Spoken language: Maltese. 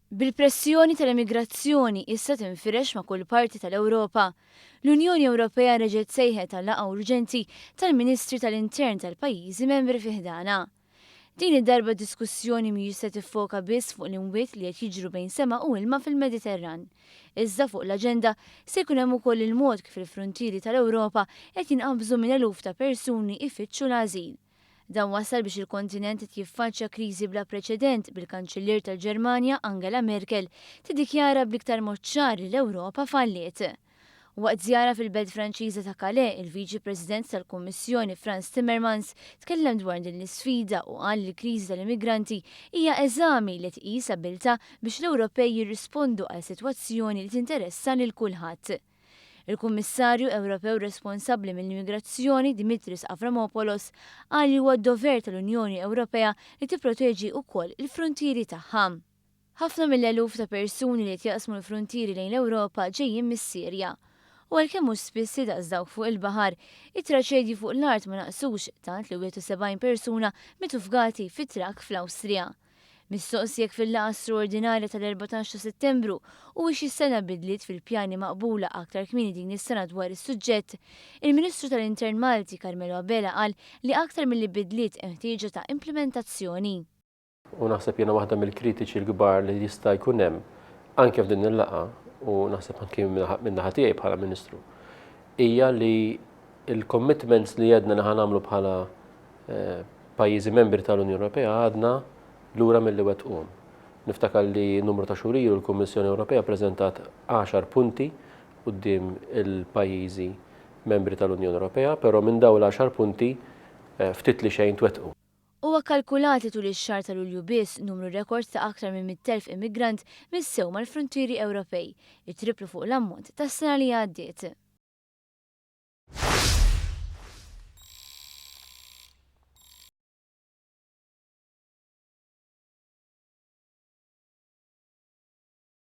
Bil-pressjoni tal-immigrazzjoni issa tinfirex ma' kull parti tal-Ewropa. L-Unjoni Ewropea reġgħet sejħet tal-laqgħa urġenti tal-Ministri tal-Intern tal-pajjiżi membri fiħdana. Din id-darba diskussjoni mhijiex se tiffoka biss fuq l-imwiet li qed jiġru bejn sema u ilma fil-Mediterran. Iżda fuq l-aġenda se jkun hemm ukoll il-mod kif il-fruntieri tal-Ewropa qed jinqabżu minn eluf ta' persuni ifittxu l-ażil. Dan wasal biex il-kontinent jiffaċċja kriżi bla preċedent bil-Kanċellier tal-Ġermanja Angela Merkel tiddikjara bliktar mod ċar li l-Ewropa falliet. Waqt żjara fil-belt Franċiża ta' Calais, il-Viċi President tal-Kummissjoni Frans Timmermans tkellem dwar din l-isfida u qal li l-kriżi tal-immigranti hija eżami li tqis abilta biex l-Ewropej jirrispondu għal sitwazzjoni li tinteressa lil kulħadd. Il-Kummissarju Ewropew responsabbli mill-immigrazzjoni Dimitris Avramopoulos qal li huwa d-dover tal-Unjoni Ewropea li tipproteġi wkoll il-frontieri tagħha. Ħafna mill-eluf ta' persuni li jaqsmu l-frontieri lejn l-Ewropa ġejjin mis-Sirja. U għalkemm mhux spiss daqs dawk fuq il-baħar, it-traċedji fuq l-art ma naqsux tant li 71 persuna mitu fgati fit-trak fl-Awstrija. Mistoqsijek fil-laqgħa straordinarja tal-14 Settembru u wiex is-sena bidliet fil-pjani maqbula aktar kmieni din is-sena dwar is-suġġett, il-Ministru tal-Intern Malti Carmelo Abela qal li aktar milli bidliet hemm ħtieġa ta' implementazzjoni. U naħseb jiena waħda mill-kritiċi l-kbar li jista' jkun hemm anke f'din il-laqgħa u naħseb anke min-naħa tiegħi bħala Ministru hija li l-commitments li għedna nagħmlu bħala pajjiżi membri tal-Unjoni Ewropea għadna lura mill-li wettquhom. Niftakar li numru ta' xhur ilu l-Kummissjoni Ewropea ppreżentat 10 punti quddiem il-pajjiżi membri tal-Unjoni Ewropea, però minn dawn l-10 punti ftit li xejn twettqu. Huwa kalkulati tul ix-xahar ta' Lulju biss numru rekord ta' aktar minn 100,000 immigrant missew mal-frontieri Ewropej, jitriplu fuq l-ammont tas-sena li għaddiet.